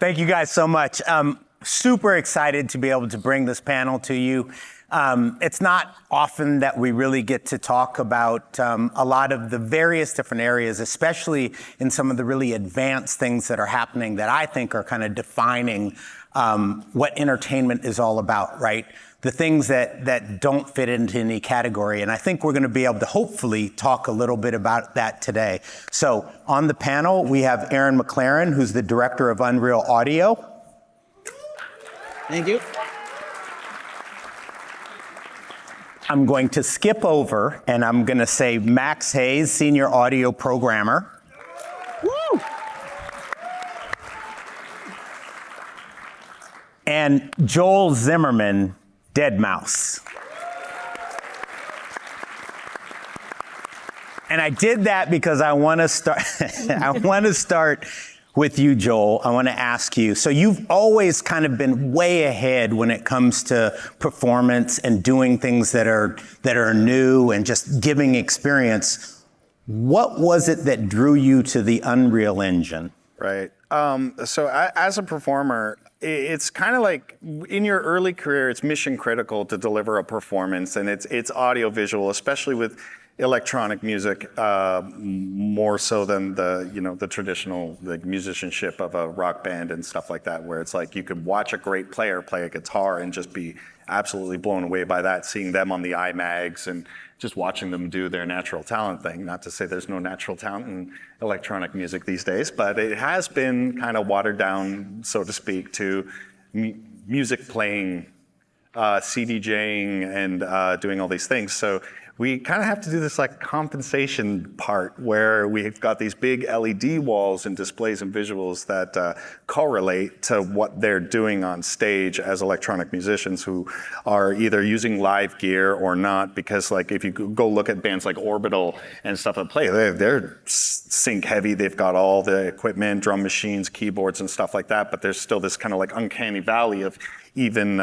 Thank you guys so much. Super excited to be able to bring this panel to you. It's not often that we really get to talk about a lot of the various different areas, especially in some of the really advanced things that are happening that I think are kind of defining what entertainment is all about, right? The things that don't fit into any category. And I think we're going to be able to hopefully talk a little bit about that today. So on the panel, we have Aaron McLeran, who's the director of Unreal Audio. Thank you. I'm going to skip over and I'm going to say Max Hayes, senior audio programmer. Woo! And Joel Zimmerman, deadmau5. And I did that because I want to start. I want to start with you, Joel. I want to ask you. So you've always kind of been way ahead when it comes to performance and doing things that are new and just giving experience. What was it that drew you to the Unreal Engine? Right. So as a performer, it's kind of like in your early career, it's mission critical to deliver a performance, and it's audiovisual, especially with electronic music, more so than the traditional musicianship of a rock band and stuff like that, where it's like you could watch a great player play a guitar and just be absolutely blown away by that, seeing them on the iMags and just watching them do their natural talent thing. Not to say there's no natural talent in electronic music these days, but it has been kind of watered down, so to speak, to music playing, CDJing, and doing all these things. So we kind of have to do this like compensation part where we've got these big LED walls and displays and visuals that correlate to what they're doing on stage as electronic musicians who are either using live gear or not, because like if you go look at bands like Orbital and stuff that play, they're sync heavy, they've got all the equipment, drum machines, keyboards and stuff like that, but there's still this kind of like uncanny valley of even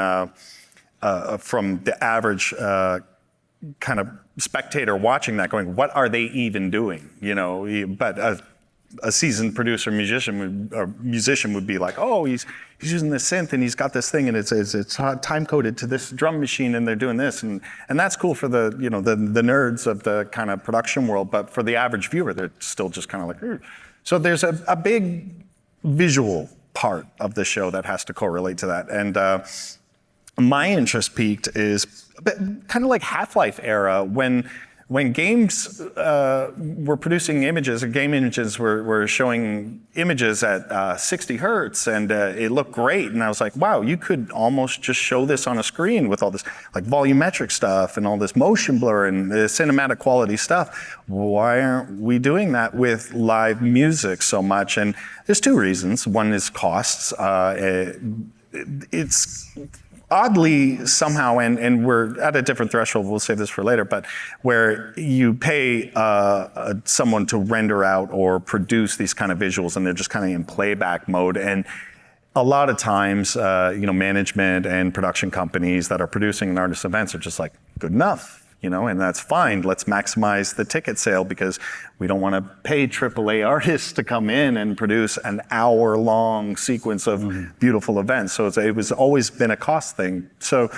from the average kind of spectator watching that going, what are they even doing? You know, but a seasoned producer musician would be like, oh, he's using this synth and he's got this thing and it's time coded to this drum machine and they're doing this, and that's cool for the the nerds of the kind of production world, but for the average viewer, they're still just kind of like, ugh. So there's a big visual part of the show that has to correlate to that, and my interest peaked is kind of like Half-Life era when games were producing images, and game images were showing images at 60 hertz, and it looked great. And I was like, wow, you could almost just show this on a screen with all this like volumetric stuff and all this motion blur and the cinematic quality stuff. Why aren't we doing that with live music so much? And there's two reasons. One is costs. It's oddly somehow, and we're at a different threshold, we'll save this for later, but where you pay someone to render out or produce these kind of visuals and they're just kind of in playback mode. And a lot of times, management and production companies that are producing an artist events are just like, good enough. And that's fine. Let's maximize the ticket sale because we don't want to pay AAA artists to come in and produce an hour-long sequence of beautiful events. So it was always been a cost thing. So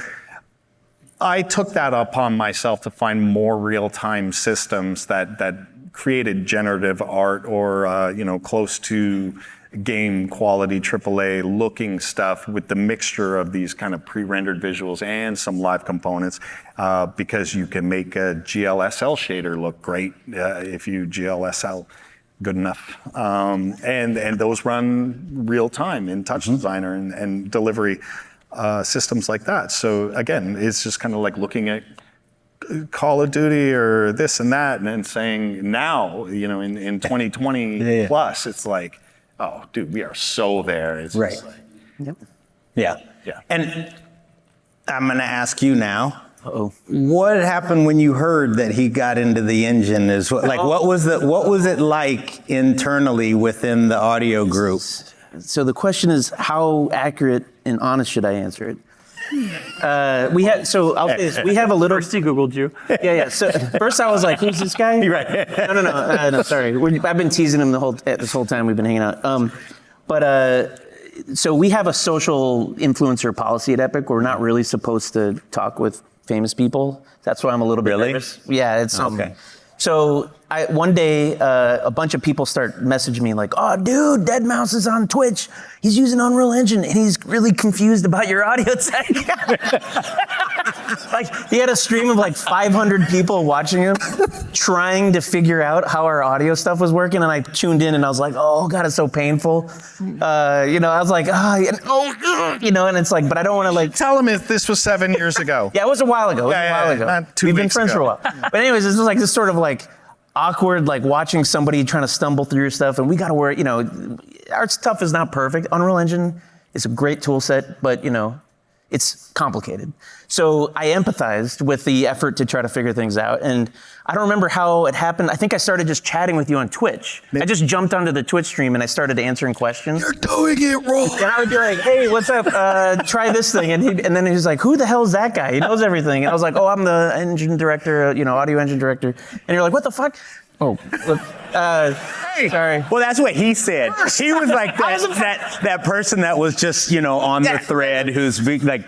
I took that upon myself to find more real-time systems that created generative art or close to game quality AAA looking stuff with the mixture of these kind of pre-rendered visuals and some live components, because you can make a GLSL shader look great if you GLSL good enough. And those run real time in Touch Designer and delivery systems like that. So again, it's just kind of like looking at Call of Duty or this and that and then saying now, in 2020 plus, it's like, oh, dude, we are so there. It's right. Just like, yep. Yeah. And I'm going to ask you now. What happened when you heard that he got into the engine? What was it like internally within the audio group? So the question is, how accurate and honest should I answer it? We have a little. First he Googled you. Yeah. So first I was like, who's this guy? Right. No, sorry. I've been teasing him this whole time we've been hanging out. so we have a social influencer policy at Epic. We're not really supposed to talk with famous people. That's why I'm a little bit nervous. Yeah, it's Okay. So one day, a bunch of people start messaging me like, "Oh, dude, deadmau5 is on Twitch. He's using Unreal Engine, and he's really confused about your audio tech." Like, he had a stream of like 500 people watching him, trying to figure out how our audio stuff was working, and I tuned in, and I was like, "Oh God, it's so painful." I was like, and it's like, but I don't want to like. Tell him if this was 7 years ago. Yeah, it was a while ago. Not 2 We've been weeks friends ago. for a while. But anyways, this was like this sort of like awkward, like watching somebody trying to stumble through your stuff, and we got to work. Our stuff is not perfect. Unreal Engine is a great tool set, but it's complicated. So I empathized with the effort to try to figure things out. And I don't remember how it happened. I think I started just chatting with you on Twitch. I just jumped onto the Twitch stream and I started answering questions. You're doing it wrong. And I would be like, "Hey, what's up? Try this thing." And then he was like, "Who the hell is that guy? He knows everything." And I was like, "Oh, I'm the engine director, audio engine director." And you're like, "What the fuck?" Oh, look, sorry. Well, that's what he said. He was like that person that was just, on the thread who's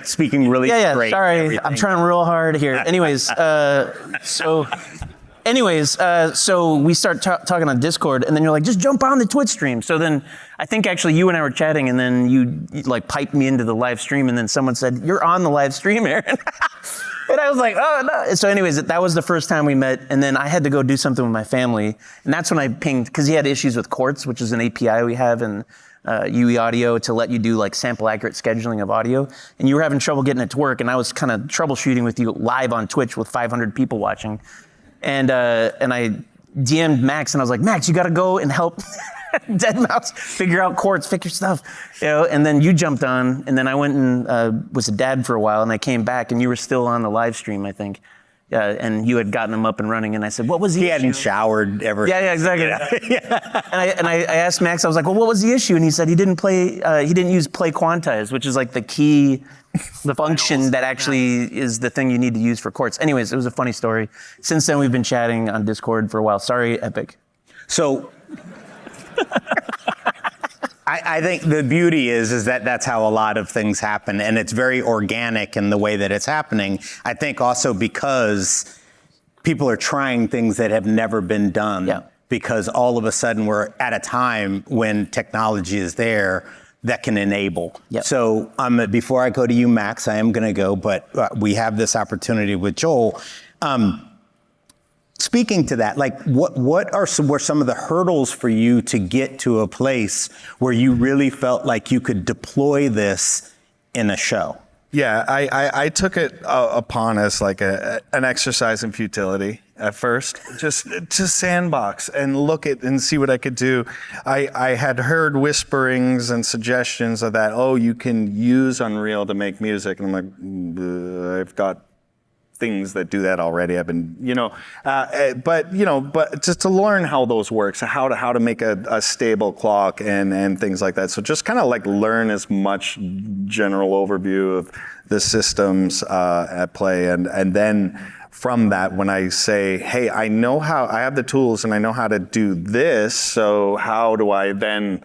speaking really straight. Sorry, I'm trying real hard here. Anyways, so we start talking on Discord, and then you're like, "Just jump on the Twitch stream." So then I think actually you and I were chatting, and then you like piped me into the live stream, and then someone said, "You're on the live stream, Aaron." And I was like, "Oh, no." So anyways, that was the first time we met, and then I had to go do something with my family, and that's when I pinged, because he had issues with Quartz, which is an API we have in UE Audio to let you do like sample accurate scheduling of audio, and you were having trouble getting it to work, and I was kind of troubleshooting with you live on Twitch with 500 people watching. And I DM'd Max, and I was like, "Max, you got to go and help deadmau5 figure out Quartz, fix your stuff." And then you jumped on, and then I went and was a dad for a while, and I came back, and you were still on the live stream, I think. And you had gotten him up and running, and I said, "What was the issue?" He hadn't showered ever. Yeah, exactly. And I asked Max, I was like, "Well, what was the issue?" And he said he didn't use play quantize, which is like the key, the function that actually is the thing you need to use for Quartz. Anyways, it was a funny story. Since then, we've been chatting on Discord for a while. Sorry, Epic. So I think the beauty is that that's how a lot of things happen, and it's very organic in the way that it's happening. I think also because people are trying things that have never been done. Yeah. Because all of a sudden we're at a time when technology is there that can enable. Yep. So before I go to you, Max, I am going to go, but we have this opportunity with Joel. Speaking to that, like what were some of the hurdles for you to get to a place where you really felt like you could deploy this in a show? Yeah, I took it upon as like an exercise in futility at first, just to sandbox and look at and see what I could do. I had heard whisperings and suggestions of that. Oh, you can use Unreal to make music, and I'm like, I've got things that do that already. I've been, but just to learn how those work, so how to make a stable clock and things like that. So just kind of like learn as much general overview of the systems at play, and then from that, when I say, hey, I have the tools and I know how to do this, so how do I then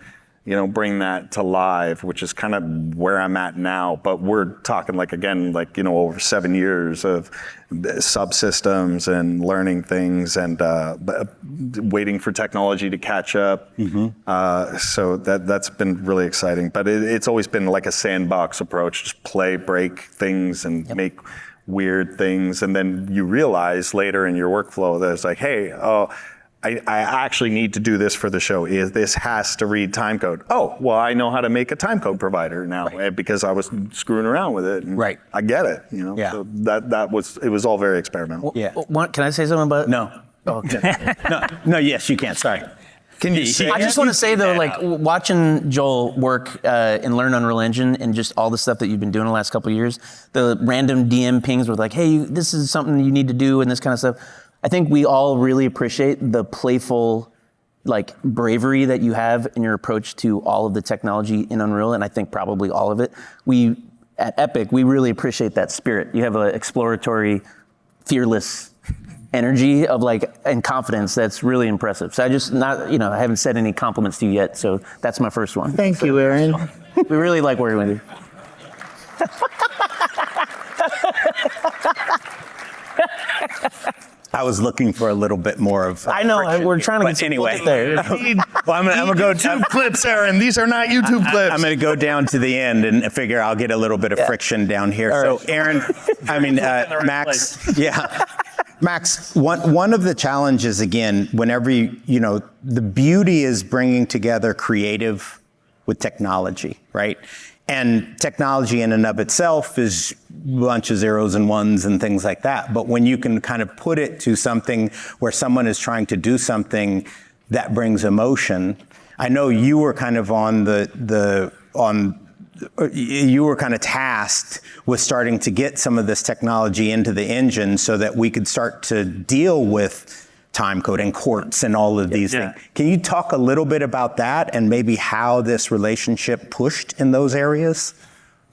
bring that to live, which is kind of where I'm at now. But we're talking over 7 years of subsystems and learning things and waiting for technology to catch up. Mm-hmm. So that's been really exciting. But it's always been like a sandbox approach, just play, break things and make weird things. And then you realize later in your workflow that it's like, hey, I actually need to do this for the show. This has to read timecode. Oh, well, I know how to make a timecode provider now because I was screwing around with it. And I get it. Yeah. So it was all very experimental. Yeah. Can I say something about it? No. Oh, okay. No. Yes, you can. Sorry. Can you say? I just want to say though, like watching Joel work and learn Unreal Engine and just all the stuff that you've been doing the last couple of years, the random DM pings with like, hey, this is something you need to do and this kind of stuff. I think we all really appreciate the playful, like bravery that you have in your approach to all of the technology in Unreal, and I think probably all of it. We at Epic, we really appreciate that spirit. You have an exploratory, fearless energy of like and confidence that's really impressive. So I just not I haven't said any compliments to you yet, so that's my first one. Thank you, Aaron. We really like working with you. I was looking for a little bit more of. I know we're trying to But get anyway. there. Well, I'm gonna go YouTube clips, Aaron. These are not YouTube clips. I'm going to go down to the end and figure I'll get a little bit of friction down here. All So, Aaron, Max, Max, one of the challenges, again, whenever the beauty is bringing together creative with technology, right? And technology in and of itself is a bunch of zeros and ones and things like that. But when you can kind of put it to something where someone is trying to do something that brings emotion, I know you were kind of you were kind of tasked with starting to get some of this technology into the engine so that we could start to deal with time coding, courts, and all of these things. Can you talk a little bit about that and maybe how this relationship pushed in those areas?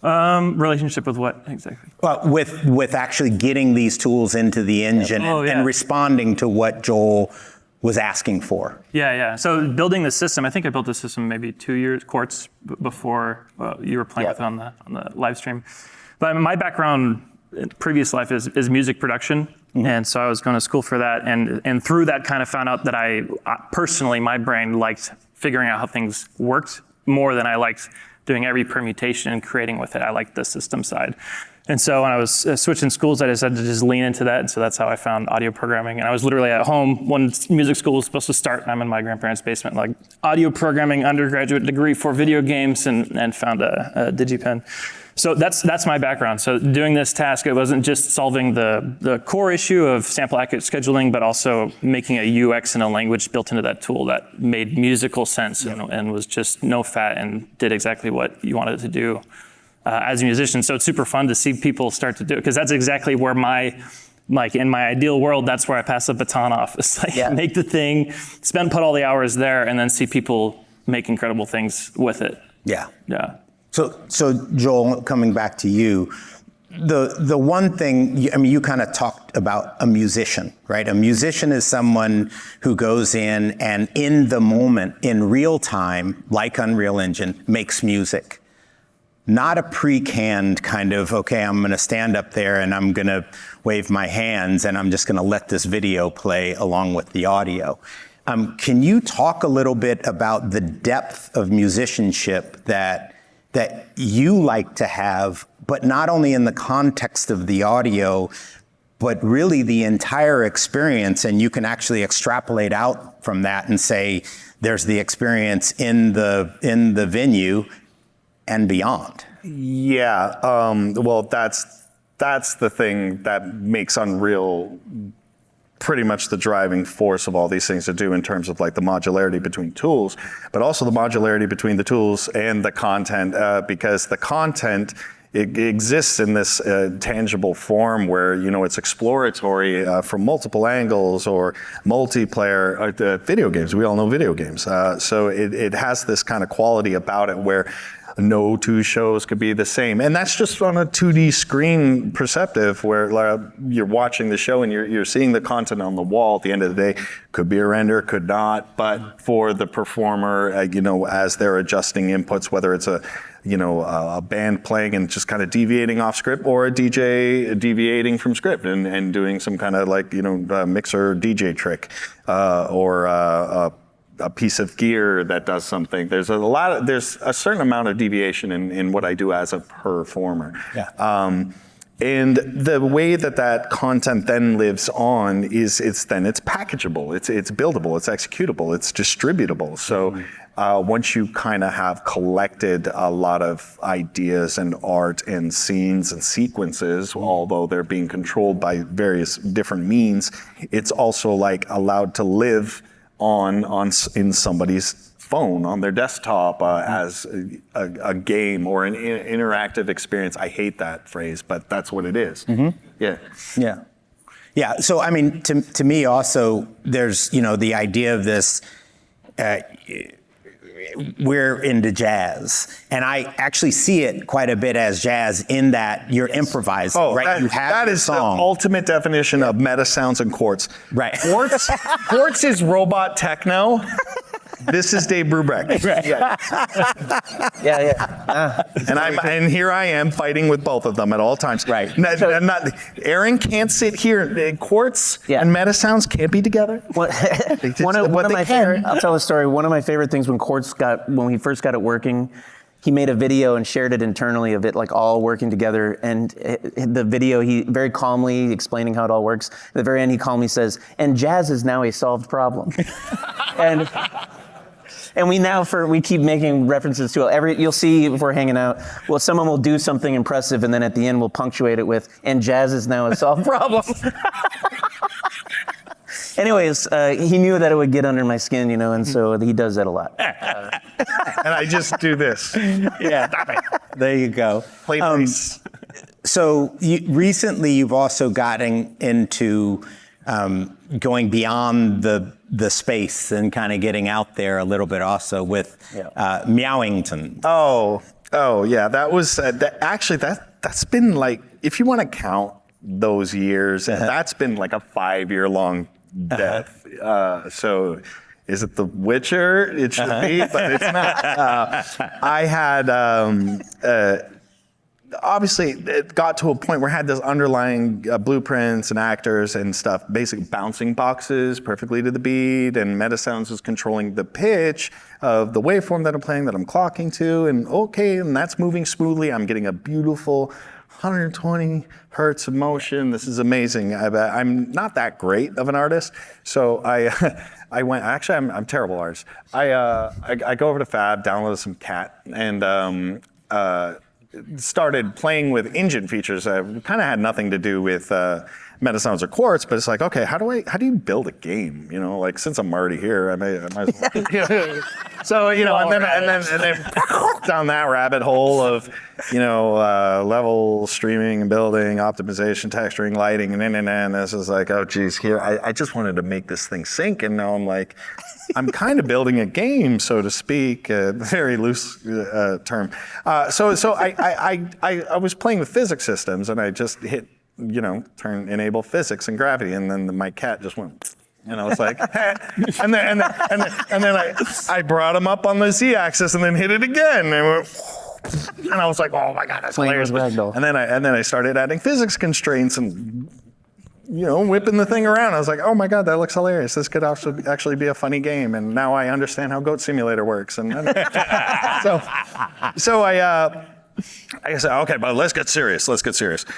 Relationship with what exactly? With actually getting these tools into the engine and responding to what Joel was asking for. Yeah. So building the system, I think I built the system maybe 2 years, quartz, before you were playing with it on the live stream. But my background in previous life is music production. And so I was going to school for that, and through that kind of found out that I personally, my brain liked figuring out how things worked more than I liked doing every permutation and creating with it. I liked the system side. And so when I was switching schools, I decided to just lean into that. And so that's how I found audio programming. And I was literally at home when music school was supposed to start, and I'm in my grandparents' basement, like audio programming undergraduate degree for video games, and found a DigiPen. So that's my background. So doing this task, it wasn't just solving the core issue of sample accurate scheduling, but also making a UX and a language built into that tool that made musical sense and was just no fat and did exactly what you wanted it to do as a musician. So it's super fun to see people start to do it, because that's exactly where in my ideal world, that's where I pass the baton off. It's like make the thing, put all the hours there, and then see people make incredible things with it. Yeah. Yeah. So Joel, coming back to you, the one thing, you kind of talked about a musician, right? A musician is someone who goes in and in the moment, in real time, like Unreal Engine, makes music. Not a pre-canned kind of, okay, I'm going to stand up there and I'm going to wave my hands and I'm just going to let this video play along with the audio. Can you talk a little bit about the depth of musicianship that you like to have, but not only in the context of the audio, but really the entire experience, and you can actually extrapolate out from that and say, there's the experience in the venue and beyond. Yeah, well, that's the thing that makes Unreal pretty much the driving force of all these things to do in terms of like the modularity between tools, but also the modularity between the tools and the content, because the content, it exists in this tangible form where, it's exploratory from multiple angles, or multiplayer. Video games, we all know video games. So it has this kind of quality about it where no two shows could be the same. And that's just on a 2D screen perceptive, where you're watching the show and you're seeing the content on the wall. At the end of the day, could be a render, could not. But for the performer, as they're adjusting inputs, whether it's a band playing and just kind of deviating off script, or a DJ deviating from script and doing some kind of mixer DJ trick, or a piece of gear that does something. There's a certain amount of deviation in what I do as a performer. Yeah. And the way that content then lives on is it's packageable, it's buildable, it's executable, it's distributable. So once you kind of have collected a lot of ideas and art and scenes and sequences, although they're being controlled by various different means, it's also allowed to live in somebody's phone, on their desktop, as a game or an interactive experience. I hate that phrase, but that's what it is. Mm-hmm. Yeah. So to me also, there's the idea of this. we're into jazz, and I actually see it quite a bit as jazz in that you're improvising, right? You have that the is song. the ultimate definition of meta sounds and quartz. Right. Quartz is robot techno. This is Dave Brubeck. Yeah. And here I am fighting with both of them at all times. Right. Aaron can't sit here. Quartz and meta sounds can't be together. One of my favorite. I'll tell a story. One of my favorite things when when we first got it working, he made a video and shared it internally of it like all working together. And the video, he very calmly explaining how it all works. At the very end, he calmly says, "And jazz is now a solved problem." And we keep making references to it. You'll see if we're hanging out, well, someone will do something impressive, and then at the end we'll punctuate it with, "And jazz is now a solved problem." Anyways, he knew that it would get under my skin, and so he does that a lot. And I just do this. Yeah. There you go. Play bass. So recently you've also gotten into going beyond the space and kind of getting out there a little bit also with Meowington. Oh yeah, that was actually that's been like, if you want to count those years, that's been like a 5-year-long death. So is it The Witcher? It should be, but it's not. I had obviously it got to a point where I had this underlying blueprints and actors and stuff, basic bouncing boxes perfectly to the beat, and Metasounds was controlling the pitch of the waveform that I'm playing, that I'm clocking to, and that's moving smoothly. I'm getting a beautiful 120 hertz of motion. This is amazing. I'm not that great of an artist, so I went. Actually, I'm a terrible artist. I go over to Fab, downloaded some Cat, and started playing with engine features that kind of had nothing to do with Metasounds or Quartz, but it's like, okay, how do you build a game? Like, since I'm already here, I might as well. So, and then down that rabbit hole of, level streaming and building, optimization, texturing, lighting, and this is like, oh geez, here, I just wanted to make this thing sync, and now I'm like, I'm kind of building a game, so to speak, a very loose term. So I was playing with physics systems, and I just hit, enable physics and gravity, and then my cat just went, and I was like, and then I brought him up on the z-axis, and then hit it again, and went, and I was like, oh my god, that's hilarious. Ragdoll. And then I started adding physics constraints and whipping the thing around. I was like, oh my god, that looks hilarious. This could actually be a funny game. And now I understand how Goat Simulator works. And so I said, okay, but let's get serious.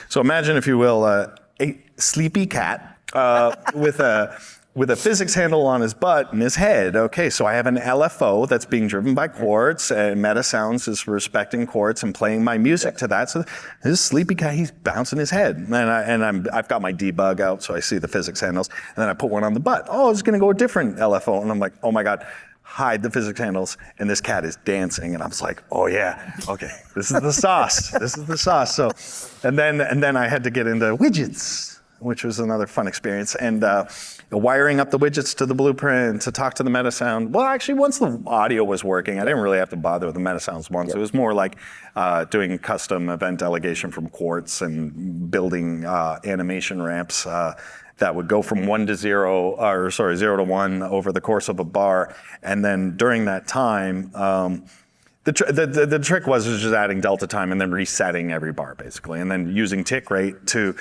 So imagine, if you will, a sleepy cat with a physics handle on his butt and his head. Okay, so I have an LFO that's being driven by Quartz, and Metasounds is respecting Quartz and playing my music to that. So this sleepy cat, he's bouncing his head, and I've got my debug out, so I see the physics handles, and then I put one on the butt. Oh, it's going to go a different LFO, and I'm like, oh my god. Hide the physics handles, and this cat is dancing, and I was like, oh yeah, okay, this is the sauce. So, and then I had to get into widgets, which was another fun experience, and wiring up the widgets to the blueprint to talk to the Metasound. Well, actually, once the audio was working, I didn't really have to bother with the Metasounds once. It was more like doing custom event delegation from Quartz and building animation ramps that would go from 0 to 1 over the course of a bar. And then during that time, the trick was just adding delta time and then resetting every bar, basically, and then using tick rate to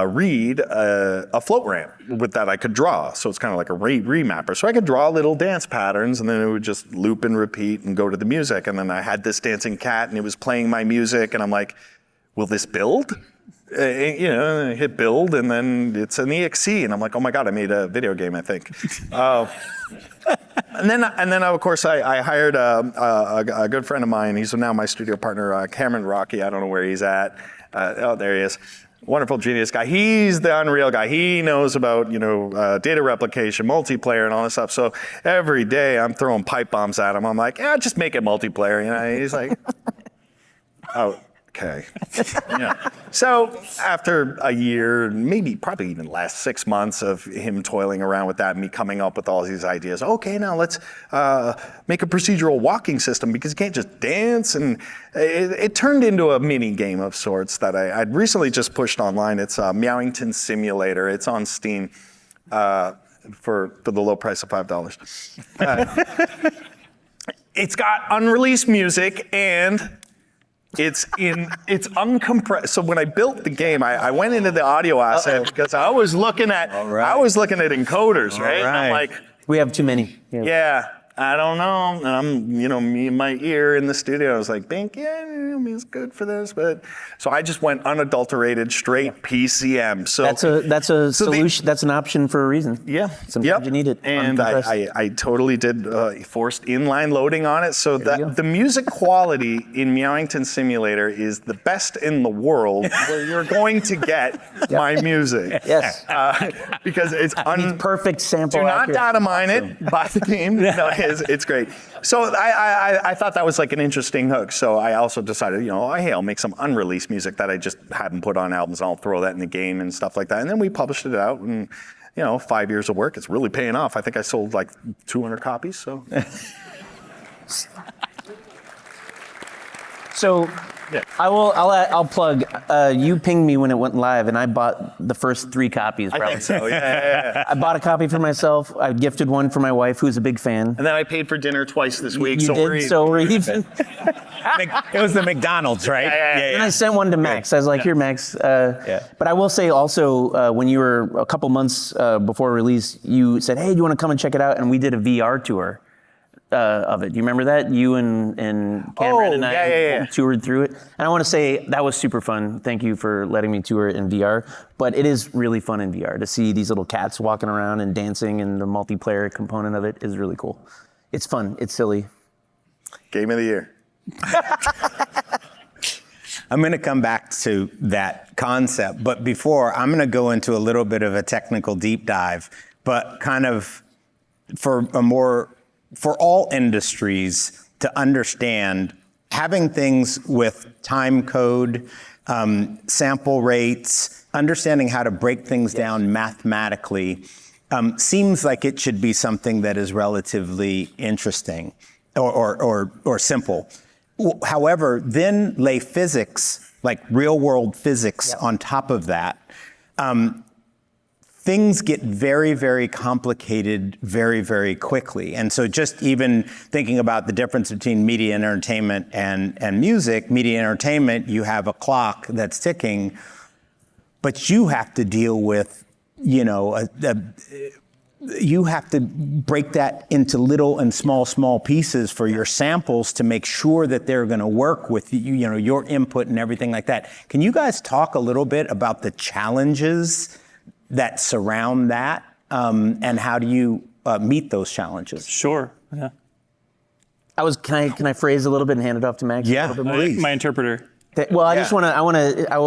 read a float ramp that I could draw. So it's kind of like a remapper. So I could draw little dance patterns, and then it would just loop and repeat and go to the music. And then I had this dancing cat, and it was playing my music, and I'm like, will this build? Hit build, and then it's an EXE, and I'm like, oh my god, I made a video game, I think. And then of course I hired a good friend of mine. He's now my studio partner, Cameron Rocky. I don't know where he's at. There he is. Wonderful genius guy. He's the Unreal guy. He knows about data replication, multiplayer, and all this stuff. So every day I'm throwing pipe bombs at him. I'm like, just make it multiplayer. He's like, oh. okay. Yeah. So after a year, probably even last 6 months of him toiling around with that and me coming up with all these ideas, okay, now let's make a procedural walking system because you can't just dance. And it turned into a mini game of sorts that I'd recently just pushed online. It's Meowingtons Simulator. It's on Steam for the low price of $5. It's got unreleased music and it's uncompressed. So when I built the game, I went into the audio asset because I was looking at encoders, right? And I'm like, We have too many. yeah, I don't know. And I'm, me and my ear in the studio, I was like, Bink, yeah, it's good for this, but so I just went unadulterated, straight PCM. So That's a solution. That's an option for a reason. yeah, Sometimes you need it. And I totally did forced inline loading on it, so you go. that the music quality in Meowington Simulator is the best in the world, where you're going to get my music. Yes. Because it's Perfect sample. do not accurate. data mine it. Buy the game. No, it's great. So I thought that was like an interesting hook. So I also decided, hey, I'll make some unreleased music that I just hadn't put on albums, and I'll throw that in the game and stuff like that. And then we published it out, and 5 years of work, it's really paying off. I think I sold like 200 copies. So. So Yeah. I'll plug. You pinged me when it went live, and I bought the first 3 copies. I Probably. think so. Yeah. I bought a copy for myself. I gifted one for my wife, who's a big fan. And then I paid for dinner twice this week. You so did, we're even. so we're even. It was the McDonald's, right? And I sent one to Max. I was like, "Here, Max." But I will say also, when you were a couple months before release, you said, "Hey, do you want to come and check it out?" And we did a VR tour of it. Do you remember that? You and Cameron and I toured through it. And I want to say that was super fun. Thank you for letting me tour it in VR. But it is really fun in VR to see these little cats walking around and dancing, and the multiplayer component of it is really cool. It's fun. It's silly. Game of the year. I'm going to come back to that concept, but before, I'm going to go into a little bit of a technical deep dive, but kind of for all industries to understand, having things with time code, sample rates, understanding how to break things down mathematically, seems like it should be something that is relatively interesting or simple. However, then lay physics, like real world physics on top of that, things get very, very complicated very, very quickly. And so just even thinking about the difference between media and entertainment and music, media and entertainment, you have a clock that's ticking, but you have to deal with, you have to break that into little and small pieces for your samples to make sure that they're going to work with your input and everything like that. Can you guys talk a little bit about the challenges that surround that, and how do you meet those challenges? Sure. Yeah. Can I phrase a little bit and hand it off to Max? Yeah, a little bit more? please. My interpreter. Well, I want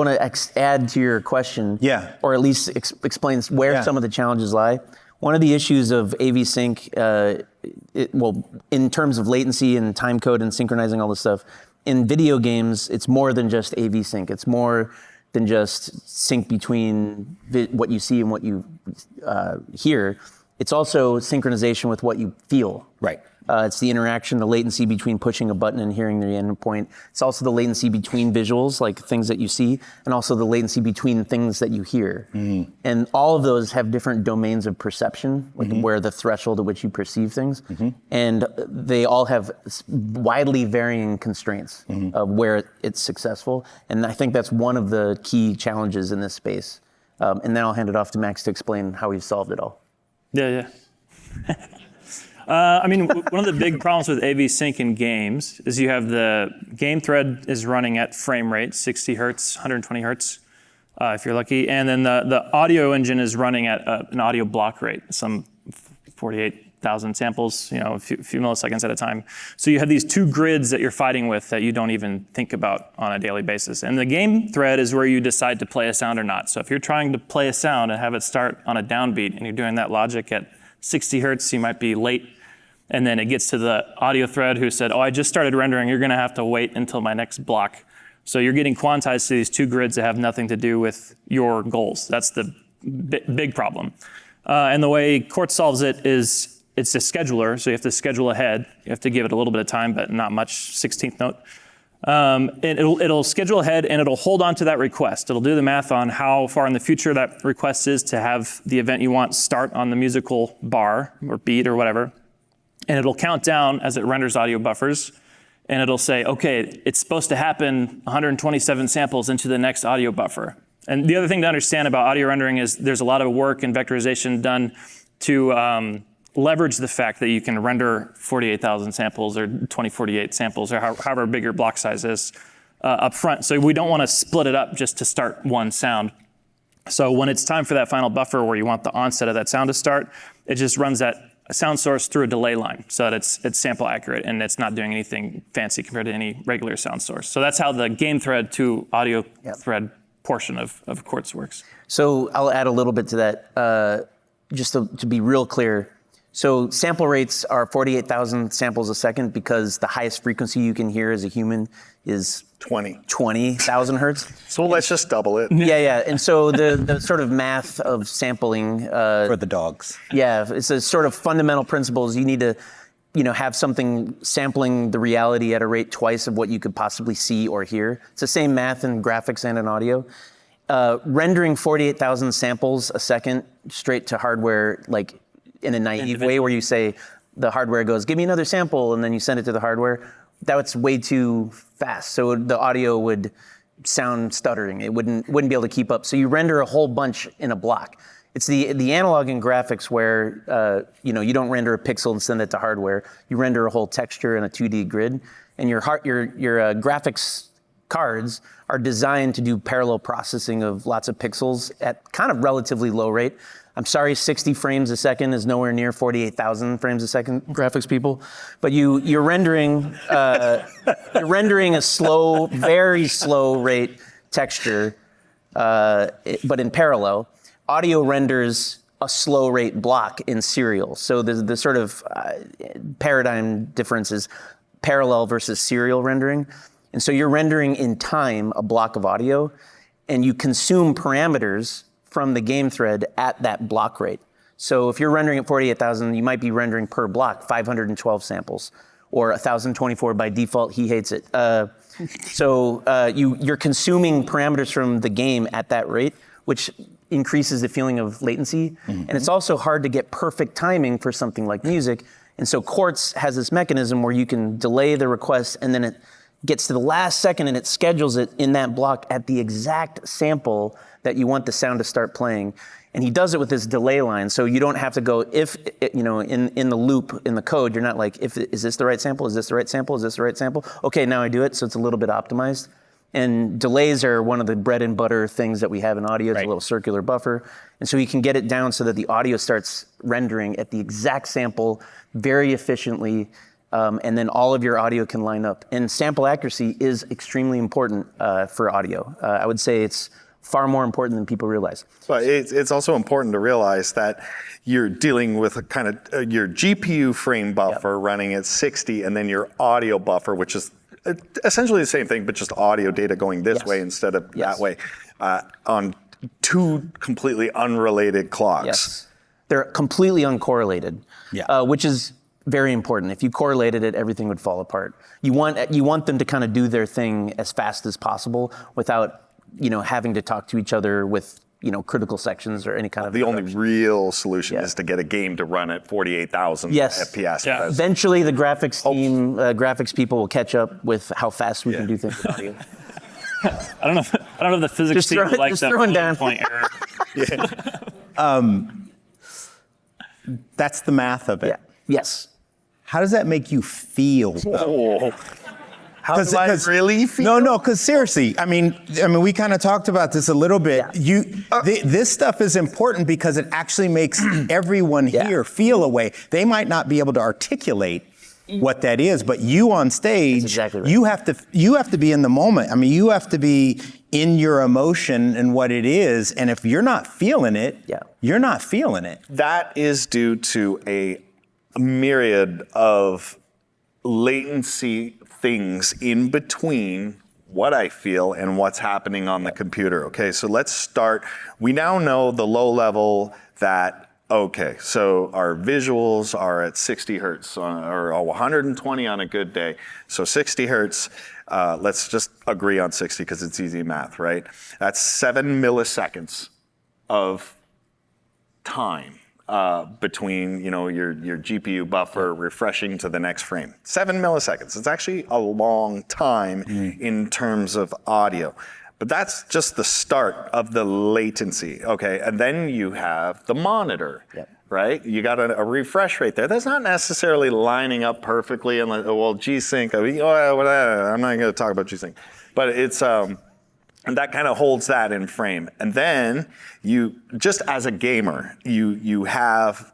to add to your question. Yeah. Or at least explain where some of the challenges lie. One of the issues of AV sync, in terms of latency and time code and synchronizing all this stuff, in video games, it's more than just AV sync. It's more than just sync between what you see and what you hear. It's also synchronization with what you feel. Right. It's the interaction, the latency between pushing a button and hearing the endpoint. It's also the latency between visuals, like things that you see, and also the latency between things that you hear. Mm-hmm. And all of those have different domains of perception, like where the threshold at which you perceive things. Mm-hmm. And they all have widely varying constraints of where it's successful. And I think that's one of the key challenges in this space. And then I'll hand it off to Max to explain how we've solved it all. Yeah. One of the big problems with AV sync in games is you have the game thread is running at frame rate, 60 hertz, 120 hertz, if you're lucky. And then the audio engine is running at an audio block rate, some 48,000 samples, a few milliseconds at a time. So you have these two grids that you're fighting with that you don't even think about on a daily basis. And the game thread is where you decide to play a sound or not. So if you're trying to play a sound and have it start on a downbeat and you're doing that logic at 60 hertz, you might be late. And then it gets to the audio thread who said, I just started rendering. You're going to have to wait until my next block. So you're getting quantized to these two grids that have nothing to do with your goals. That's the big problem. And the way Quartz solves it is it's a scheduler, so you have to schedule ahead. You have to give it a little bit of time, but not much, 16th note. And it'll schedule ahead and it'll hold on to that request. It'll do the math on how far in the future that request is to have the event you want start on the musical bar or beat or whatever. And it'll count down as it renders audio buffers. And it'll say, okay, it's supposed to happen 127 samples into the next audio buffer. And the other thing to understand about audio rendering is there's a lot of work in vectorization done to leverage the fact that you can render 48,000 samples or 2048 samples or however big your block size is up front. So we don't want to split it up just to start one sound. So when it's time for that final buffer where you want the onset of that sound to start, it just runs that sound source through a delay line so that it's sample accurate and it's not doing anything fancy compared to any regular sound source. So that's how the game thread to audio thread portion of Quartz works. So I'll add a little bit to that, just to be real clear. So sample rates are 48,000 samples a second because the highest frequency you can hear as a human is 20,000 hertz. So let's just double it. Yeah. And so the sort of math of sampling For the dogs. Yeah, it's a sort of fundamental principles. You need to, have something sampling the reality at a rate twice of what you could possibly see or hear. It's the same math in graphics and in audio. Rendering 48,000 samples a second straight to hardware, like in a naive way where you say, the hardware goes, give me another sample, and then you send it to the hardware. That's way too fast. So the audio would sound stuttering. It wouldn't be able to keep up. So you render a whole bunch in a block. It's the analog in graphics where you don't render a pixel and send it to hardware. You render a whole texture in a 2D grid, and your graphics cards are designed to do parallel processing of lots of pixels at kind of relatively low rate. I'm sorry, 60 frames a second is nowhere near 48,000 frames a second, graphics people. But you're rendering a slow, very slow rate texture, but in parallel. Audio renders a slow rate block in serial. So the sort of paradigm difference is parallel versus serial rendering. And so you're rendering in time a block of audio, and you consume parameters from the game thread at that block rate. So if you're rendering at 48,000, you might be rendering per block 512 samples, or 1,024 by default. He hates it. You're consuming parameters from the game at that rate, which increases the feeling of latency. Mm-hmm. And it's also hard to get perfect timing for something like music. And so Quartz has this mechanism where you can delay the request, and then it gets to the last second and it schedules it in that block at the exact sample that you want the sound to start playing. And he does it with this delay line, so you don't have to go in the loop in the code. You're not like, is this the right sample? Is this the right sample? Is this the right sample? Okay, now I do it, so it's a little bit optimized. And delays are one of the bread and butter things that we have in audio. It's a little circular buffer. And so you can get it down so that the audio starts rendering at the exact sample very efficiently, and then all of your audio can line up. And sample accuracy is extremely important for audio. I would say it's far more important than people realize. But it's also important to realize that you're dealing with a kind of your GPU frame buffer running at 60, and then your audio buffer, which is essentially the same thing, but just audio data going this way instead of that way, on two completely unrelated clocks. Yes. They're completely uncorrelated, which is very important. If you correlated it, everything would fall apart. You want them to kind of do their thing as fast as possible without having to talk to each other with critical sections or any kind of. The only real solution is to get a game to run at 48,000 FPS. Yeah. Eventually, the graphics team, graphics people will catch up with how fast we can do things with audio. I don't know if the physics team would like that throwing down. point error. That's the math of it. Yeah. Yes. How does that make you feel? How do I really feel? No, because seriously, I mean, we kind of talked about this a little bit. Yeah. This stuff is important because it actually makes everyone here feel a way. They might not be able to articulate what that is, but you on stage, exactly right. you have to be in the moment. I mean, you have to be in your emotion and what it is, and if you're not feeling it, you're not feeling it. That is due to a myriad of latency things in between what I feel and what's happening on the computer. Okay, so let's start. We now know the low level that, okay, so our visuals are at 60 hertz or 120 on a good day. So 60 hertz, let's just agree on 60 because it's easy math, right? That's 7 milliseconds of time between your GPU buffer refreshing to the next frame. 7 milliseconds. It's actually a long time in terms of audio. But that's just the start of the latency, okay? And then you have the monitor, right? You got a refresh rate there. That's not necessarily lining up perfectly, and well, G-Sync, I'm not gonna talk about G-Sync. But it's, and that kind of holds that in frame. And then you, just as a gamer, you have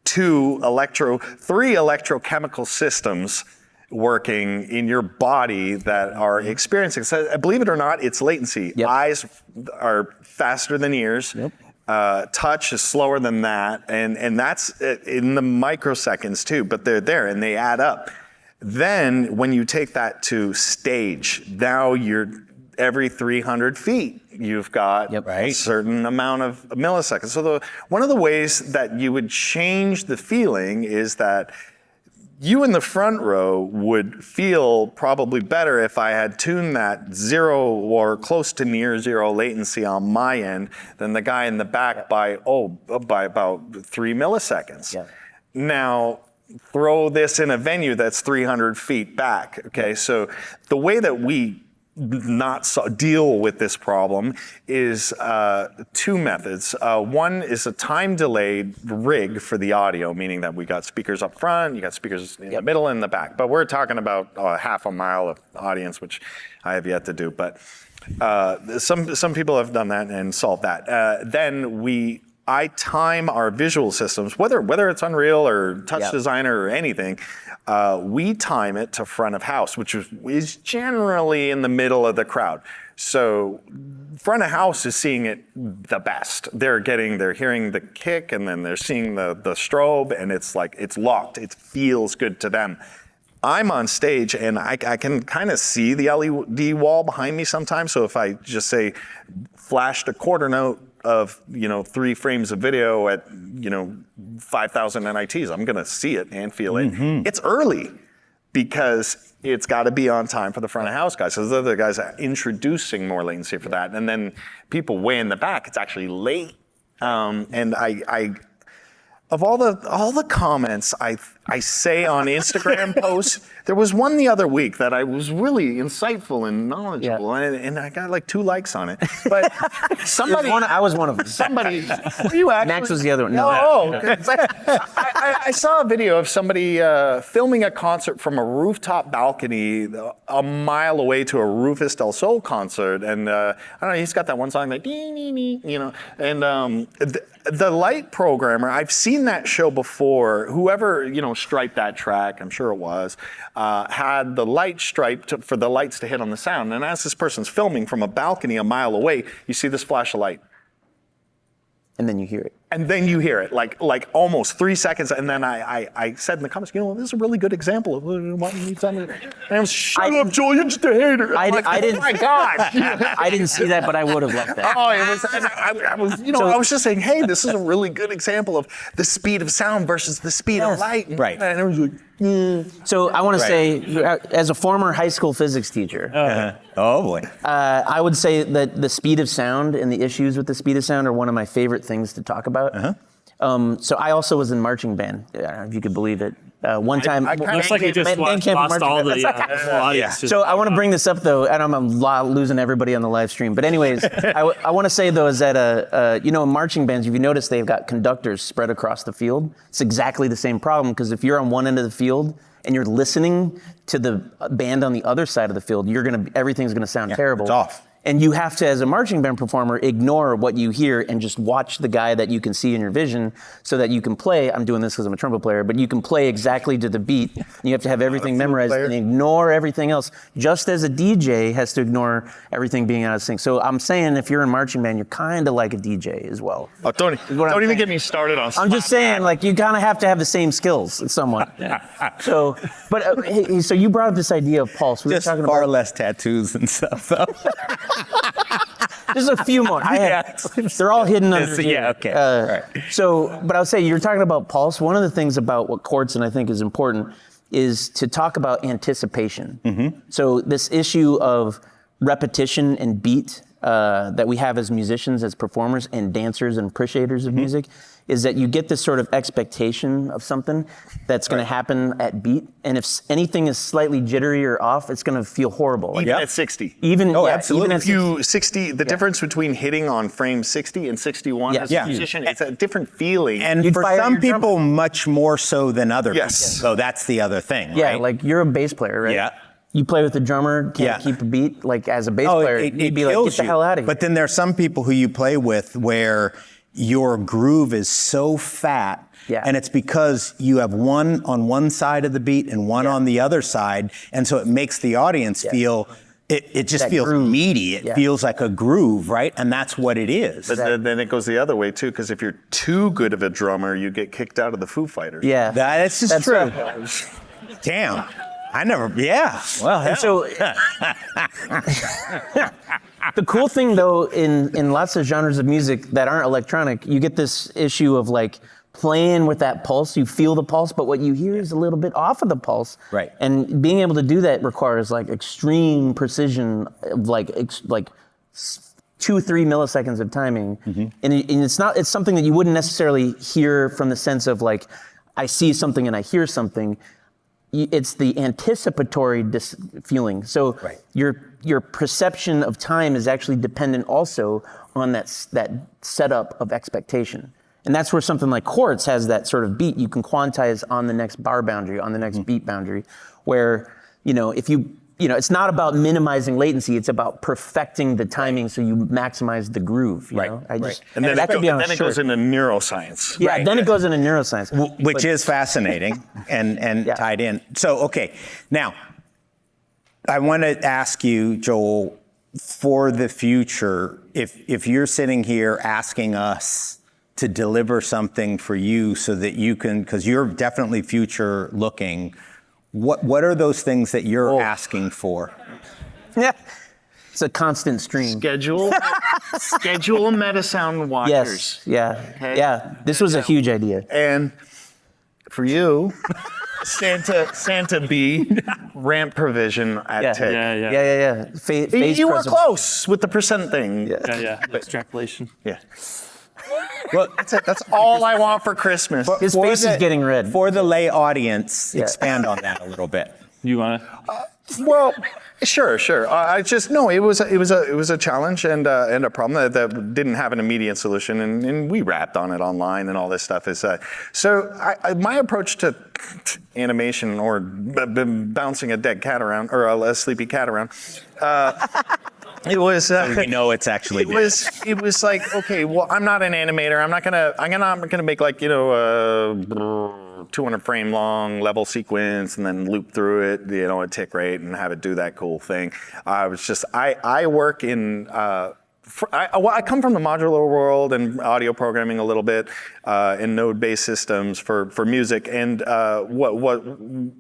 three electrochemical systems working in your body that are experiencing. So believe it or not, it's latency. Eyes are faster than ears. Touch is slower than that. And that's in the microseconds too, but they're there and they add up. Then when you take that to stage, now you're every 300 feet, you've got a certain amount of milliseconds. So one of the ways that you would change the feeling is that you in the front row would feel probably better if I had tuned that 0 or close to near 0 latency on my end than the guy in the back by about 3 milliseconds. Now, throw this in a venue that's 300 feet back, okay? So the way that we deal with this problem is two methods. One is a time delayed rig for the audio, meaning that we got speakers up front, you got speakers in the middle and in the back. But we're talking about half a mile of audience, which I have yet to do. But some people have done that and solved that. Then I time our visual systems, whether it's Unreal or Touch Designer or anything, we time it to front of house, which is generally in the middle of the crowd. So front of house is seeing it the best. They're hearing the kick and then they're seeing the strobe and it's like, it's locked. It feels good to them. I'm on stage and I can kind of see the LED wall behind me sometimes. So if I just say flashed a quarter note of 3 frames of video at 5,000 NITs, I'm gonna see it and feel it. It's early because it's got to be on time for the front of house guys. So the other guys are introducing more latency for that, and then people way in the back, it's actually late. And I of all the comments I say on Instagram posts, there was one the other week that I was really insightful and knowledgeable, and I got like 2 likes on it. But somebody, I was one of them. Somebody, were you actually? Max was the other one. No. Oh, okay. I saw a video of somebody filming a concert from a rooftop balcony a mile away to a Rufus Del Sol concert, and I don't know, he's got that one song like, and the light programmer, I've seen that show before. Whoever, striped that track, I'm sure it was, had the light striped for the lights to hit on the sound. And as this person's filming from a balcony a mile away, you see this flash of light. And then you hear it. And then you hear it, like almost 3 seconds. And then I said in the comments, this is a really good example of what you tell me. And I was, shut up, Joel, you're just a hater. I didn't. Oh my God. I didn't see that, but I would have left that. Oh, it was. I was just saying, hey, this is a really good example of the speed of sound versus the speed of light. Right. And I was like, So I want to say, as a former high school physics teacher, oh boy, I would say that the speed of sound and the issues with the speed of sound are one of my favorite things to talk about. So I also was in marching band, if you could believe it. One time, looks like you just lost all the audience. So I want to bring this up though, and I'm losing everybody on the live stream. But anyways, I want to say though is that in marching bands, if you notice, they've got conductors spread across the field. It's exactly the same problem, because if you're on one end of the field and you're listening to the band on the other side of the field, everything's gonna sound terrible. it's off. And you have to, as a marching band performer, ignore what you hear and just watch the guy that you can see in your vision so that you can play. I'm doing this because I'm a trumpet player, but you can play exactly to the beat. And you have to have everything memorized and ignore everything else, just as a DJ has to ignore everything being out of sync. So I'm saying if you're in marching band, you're kind of like a DJ as well. Oh, don't even get me started on I'm just saying, like, you kind of have to have the same skills somewhat. So, but hey, so you brought up this idea of pulse. We Just were talking far about less tattoos and stuff, though. There's a few more. They're all hidden under here. Yeah, okay. Right. So, but I would say you're talking about pulse. One of the things about what chords, and I think is important, is to talk about anticipation. Mm-hmm. So this issue of repetition and beat that we have as musicians, as performers, and dancers and appreciators of music, is that you get this sort of expectation of something that's going to happen at beat, and if anything is slightly jittery or off, it's going to feel horrible. Even at 60. Absolutely. Even at If you 60, the difference between hitting on frame 60 and 61 as a musician, it's a different feeling. And You'd for fire some your drummer. people, much more so than other Yes. people. So that's the other thing, Yeah, right? like you're a bass player, right? Yeah. You play with the drummer, can't keep a beat. Like as a bass player, you'd be like, get the hell out of here. But then there's some people who you play with where your groove is so fat, and it's because you have one on one side of the beat and one on the other side, and so it makes the audience feel, it just feels groove. meaty. It feels like a groove, right? And that's what it is. But then it goes the other way too, because if you're too good of a drummer, you get kicked out of the Foo Fighters. Yeah, That's just true. right. Damn. I never, well, hell. And so, the cool thing though, in lots of genres of music that aren't electronic, you get this issue of like playing with that pulse. You feel the pulse, but what you hear is a little bit off of the pulse. Right. And being able to do that requires like extreme precision, of like 2-3 milliseconds of timing. And it's something that you wouldn't necessarily hear from the sense of like, I see something and I hear something. It's the anticipatory feeling. So your perception of time is actually dependent also on that setup of expectation. And that's where something like chords has that sort of beat. You can quantize on the next bar boundary, on the next beat boundary, where, if it's not about minimizing latency, it's about perfecting the timing so you maximize the groove. You know? And then, it goes into neuroscience. Yeah, then it goes into neuroscience. Which is fascinating and tied in. So, okay, now, I want to ask you, Joel, for the future, if you're sitting here asking us to deliver something for you so that you can, because you're definitely future looking, what are those things that you're asking for? Yeah, it's a constant stream. Schedule Metasound watchers. Yes, yeah. This was a huge idea. And for you, Santa B, ramp provision at TIC. Yeah. Phase You were close with the percent thing. Yeah. Extrapolation. Yeah. Well, that's it. That's all I want for Christmas. His face is getting red. For the lay audience, expand on that a little bit. You want to? Well, sure. I just it was a challenge and a problem that didn't have an immediate solution, and we rapped on it online and all this stuff is so. My approach to animation or bouncing a dead cat around or a sleepy cat around. It was. We know it's actually. It was like, okay, well, I'm not an animator. I'm not gonna make like 200 frame long level sequence and then loop through it, at tick rate and have it do that cool thing. I work in. I come from the modular world and audio programming a little bit, in node-based systems for music, and what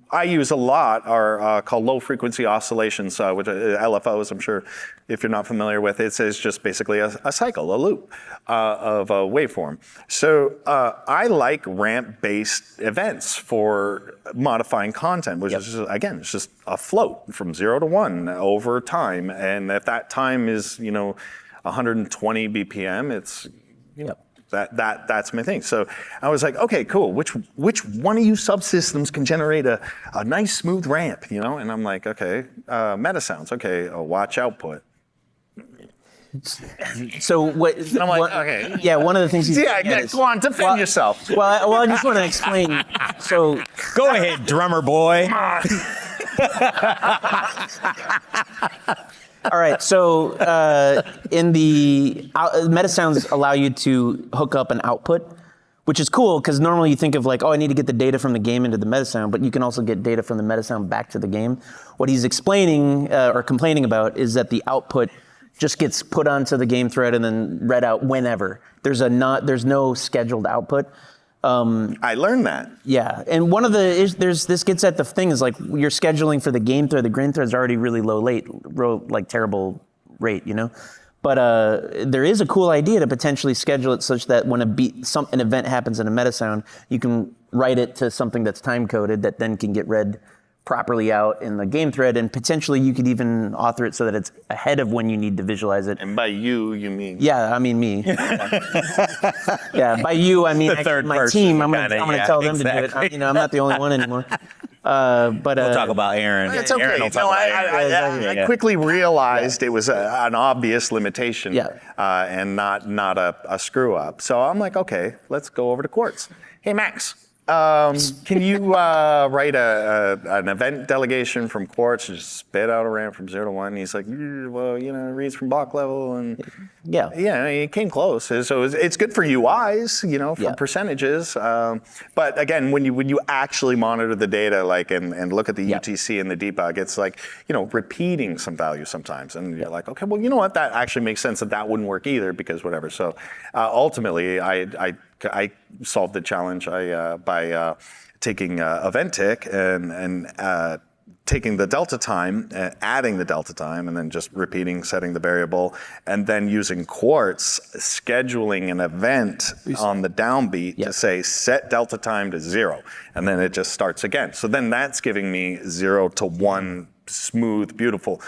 I use a lot are called low-frequency oscillations, which are LFOs. I'm sure if you're not familiar with it, it's just basically a cycle, a loop of a waveform. So I like ramp-based events for modifying content, which is just, again, it's just a float from 0 to 1 over time, and if that time is 120 BPM, it's that's my thing. So I was like, okay, cool. Which one of you subsystems can generate a nice smooth ramp, And I'm like, okay, Metasounds, okay, a watch output. So what? And I'm like, okay. Yeah, one of the things. Go on, defend yourself. Well, I just want to explain. So go ahead, drummer boy. All right, so in the Metasounds allow you to hook up an output, which is cool because normally you think of like, oh, I need to get the data from the game into the Metasound, but you can also get data from the Metasound back to the game. What he's explaining or complaining about is that the output just gets put onto the game thread and then read out whenever. There's no scheduled output. I learned that. Yeah, and one of the this gets at the thing is like you're scheduling for the game thread. The game thread's already really like terrible rate, you know. But there is a cool idea to potentially schedule it such that when an event happens in a Metasound, you can write it to something that's time coded that then can get read properly out in the game thread, and potentially you could even author it so that it's ahead of when you need to visualize it. And by you mean? Yeah, I mean me. Yeah, by you I mean actually my team. I'm gonna tell them to do it. I'm not the only one anymore. But We'll talk about Aaron. It's okay. Aaron will talk about Aaron. I quickly realized it was an obvious limitation and not a screw up. So I'm like, okay, let's go over to Quartz. Hey, Max. Can you write an event delegation from Quartz and just spit out a ramp from 0 to 1? And he's like, well, it reads from block level, and yeah, it came close. So it's good for UIs, for percentages. But again, when you actually monitor the data, like and look at the UTC and the debug, it's like repeating some value sometimes, and you're like, okay, well, you know what? That actually makes sense that wouldn't work either because whatever. So ultimately, I solved the challenge by taking Eventic and taking the delta time, adding the delta time, and then just repeating, setting the variable, and then using Quartz, scheduling an event on the downbeat to say set delta time to 0, and then it just starts again. So then that's giving me 0 to 1 smooth, beautiful.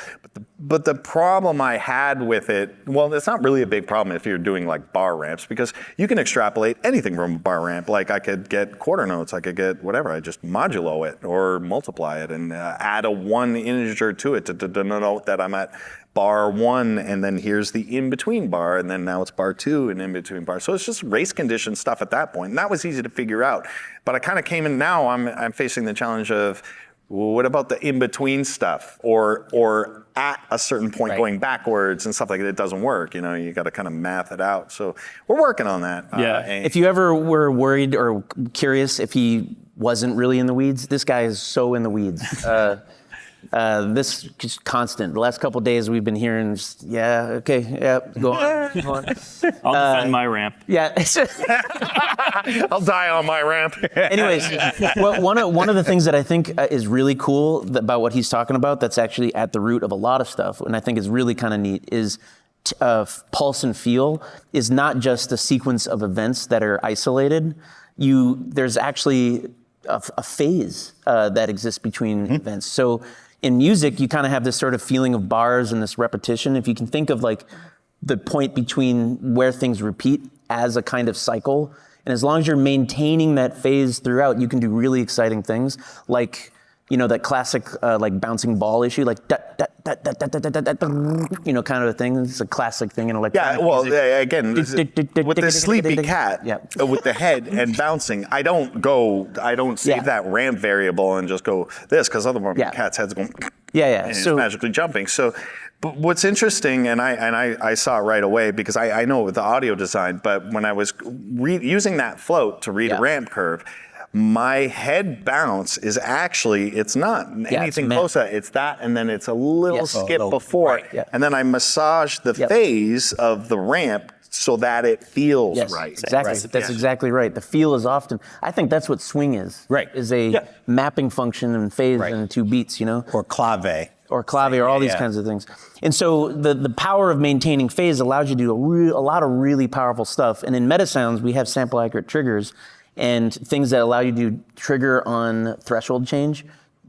But the problem I had with it, well, it's not really a big problem if you're doing like bar ramps, because you can extrapolate anything from a bar ramp. Like I could get quarter notes, I could get whatever, I just modulo it or multiply it and add a 1 integer to it to denote that I'm at bar 1, and then here's the in-between bar, and then now it's bar 2 and in-between bar. So it's just race condition stuff at that point, and that was easy to figure out. But I kind of came in now, I'm facing the challenge of, well, what about the in-between stuff, or at a certain point going backwards and stuff like that? It doesn't work. You got to kind of math it out. So we're working on that. Yeah. If you ever were worried or curious if he wasn't really in the weeds, this guy is so in the weeds. This is constant. The last couple of days we've been hearing, go on. I'll defend my ramp. Yeah. I'll die on my ramp. Anyways, one of the things that I think is really cool about what he's talking about, that's actually at the root of a lot of stuff, and I think is really kind of neat, is pulse and feel is not just a sequence of events that are isolated. There's actually a phase that exists between events. So in music, you kind of have this sort of feeling of bars and this repetition. If you can think of like the point between where things repeat as a kind of cycle, and as long as you're maintaining that phase throughout, you can do really exciting things, like that classic like bouncing ball issue, like kind of a thing. It's a classic thing in electronic music. Again, with the sleepy cat, with the head and bouncing, I don't save that ramp variable and just go this, because otherwise the cat's head's going and it's magically jumping. So, but what's interesting, and I saw it right away because I know with the audio design, but when I was using that float to read a ramp curve, my head bounce is actually, it's not anything closer. It's that, and then it's a little skip before. And then I massage the phase of the ramp so that it feels right. Exactly. That's exactly right. The feel is often, I think that's what swing is. Right. Is a mapping function and phase in 2 beats, Or clave. Or all these kinds of things. And so the power of maintaining phase allows you to do a lot of really powerful stuff. And in Metasounds, we have sample accurate triggers and things that allow you to trigger on threshold change.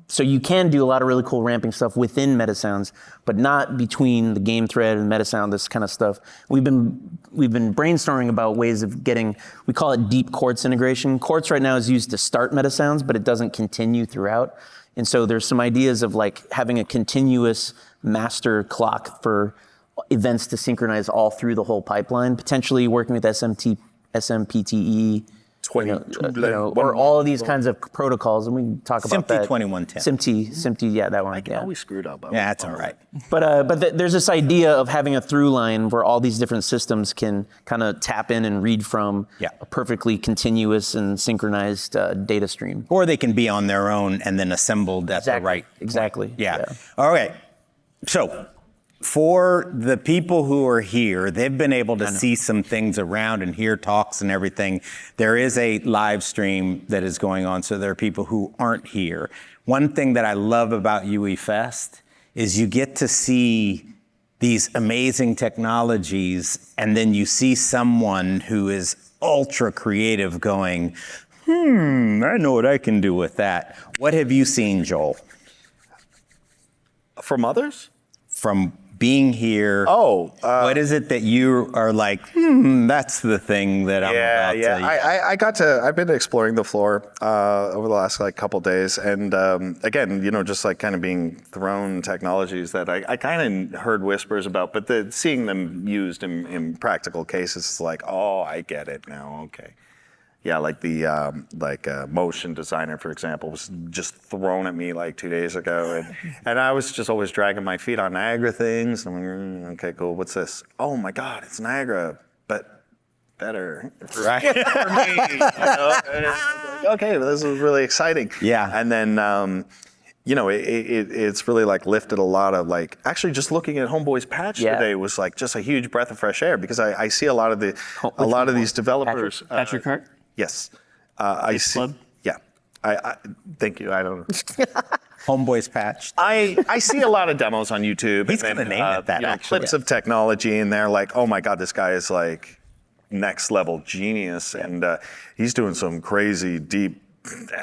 So you can do a lot of really cool ramping stuff within Metasounds, but not between the game thread and Metasound, this kind of stuff. We've been brainstorming about ways of we call it deep Quartz integration. Quartz right now is used to start Metasounds, but it doesn't continue throughout. And so there's some ideas of like having a continuous master clock for events to synchronize all through the whole pipeline, potentially working with SMPTE, or all of these kinds of protocols, and we can talk about that. SMPTE 2110. SMPTE, yeah, that one. I always screwed up. Yeah, that's all right. But there's this idea of having a through line where all these different systems can kind of tap in and read from a perfectly continuous and synchronized data stream. Or they can be on their own and then assembled at the right. Exactly. Yeah. All right. So for the people who are here, they've been able to see some things around and hear talks and everything. There is a live stream that is going on, so there are people who aren't here. One thing that I love about UE Fest is you get to see these amazing technologies, and then you see someone who is ultra creative going, I know what I can do with that. What have you seen, Joel? From others? From being here, what is it that you are like, that's the thing that I'm about to... I've been exploring the floor over the last couple days, and again, just kind of being thrown technologies that I kind of heard whispers about, but seeing them used in practical cases is like, oh, I get it now, okay. Yeah, like the motion designer, for example, was just thrown at me 2 days ago, and I was just always dragging my feet on Niagara things. I'm like, okay, cool. What's this? Oh my God, it's Niagara, but better, right? For me. Okay, well, this is really exciting. Yeah, and then. It's really lifted a lot of actually just looking at Homeboy's patch today was just a huge breath of fresh air, because I see a lot of these developers. Patrick Hart? Yes. I see. Club? Yeah. I thank you. I don't know. Homeboy's patch. I see a lot of demos on YouTube. He's going to name it that. Clips of technology, and they're like, oh my God, this guy is next level genius. And he's doing some crazy deep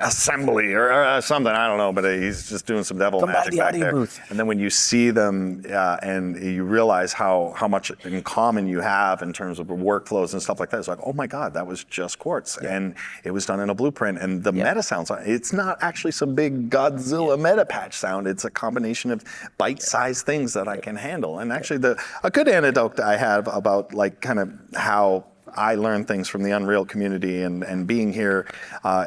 assembly or something, I don't know, but he's just doing some devil magic back there. Booth. And then when you see them and you realize how much in common you have in terms of workflows and stuff like that, it's like, oh my God, that was just quartz. And it was done in a blueprint. And the meta sounds, it's not actually some big Godzilla meta patch sound. It's a combination of bite-sized things that I can handle. And actually a good anecdote I have about kind of how I learned things from the Unreal community and being here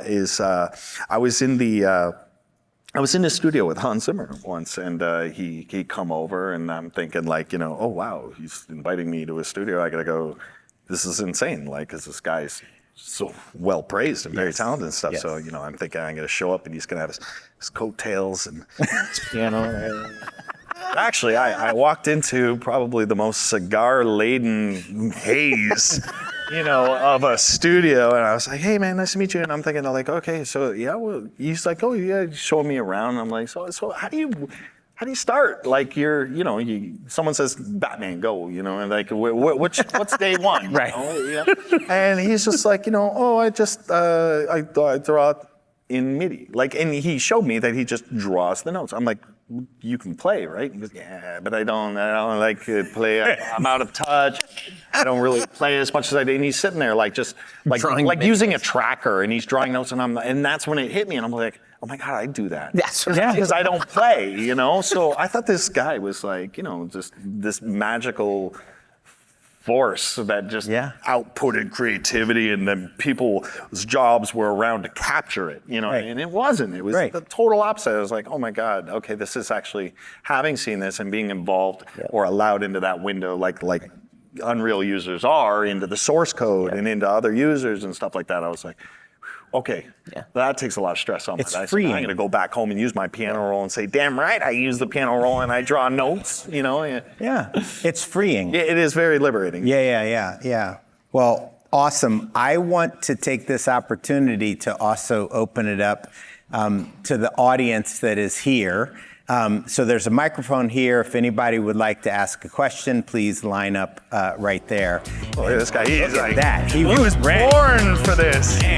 is I was in the studio with Hans Zimmer once, and he come over, and I'm thinking oh wow, he's inviting me to his studio. I gotta go. This is insane, because this guy's so well praised and very talented and stuff. So I'm thinking I'm gonna show up and he's gonna have his coattails and his piano. Actually, I walked into probably the most cigar-laden haze, of a studio, and I was like, "Hey, man, nice to meet you." And I'm thinking, okay, so well, he's like, "Oh, yeah," showing me around. I'm like, "So how do you start? Someone says Batman, go, and what's day one, right?" And he's just like, I just I draw it in MIDI, and he showed me that he just draws the notes. I'm like, you can play, right? He goes, yeah, but I don't like to play. I'm out of touch. I don't really play as much as I did. And he's sitting there just using a tracker, and he's drawing notes, and that's when it hit me, and I'm like, oh my God, I do that. Because I don't play, So I thought this guy was just this magical force that just outputted creativity, and then people's jobs were around to capture it, and it wasn't. It was the total opposite. I was like, oh my God, okay, this is actually, having seen this and being involved or allowed into that window like Unreal users are, into the source code and into other users and stuff like that. I was like, okay, that takes a lot of stress on me. It's freeing. I'm going to go back home and use my piano roll and say, damn right, I use the piano roll and I draw notes, Yeah, it's freeing. It is very liberating. Yeah. Well, awesome. I want to take this opportunity to also open it up to the audience that is here. So there's a microphone here. If anybody would like to ask a question, please line up right there. Boy, this guy, Look at that. He was born for this. Man.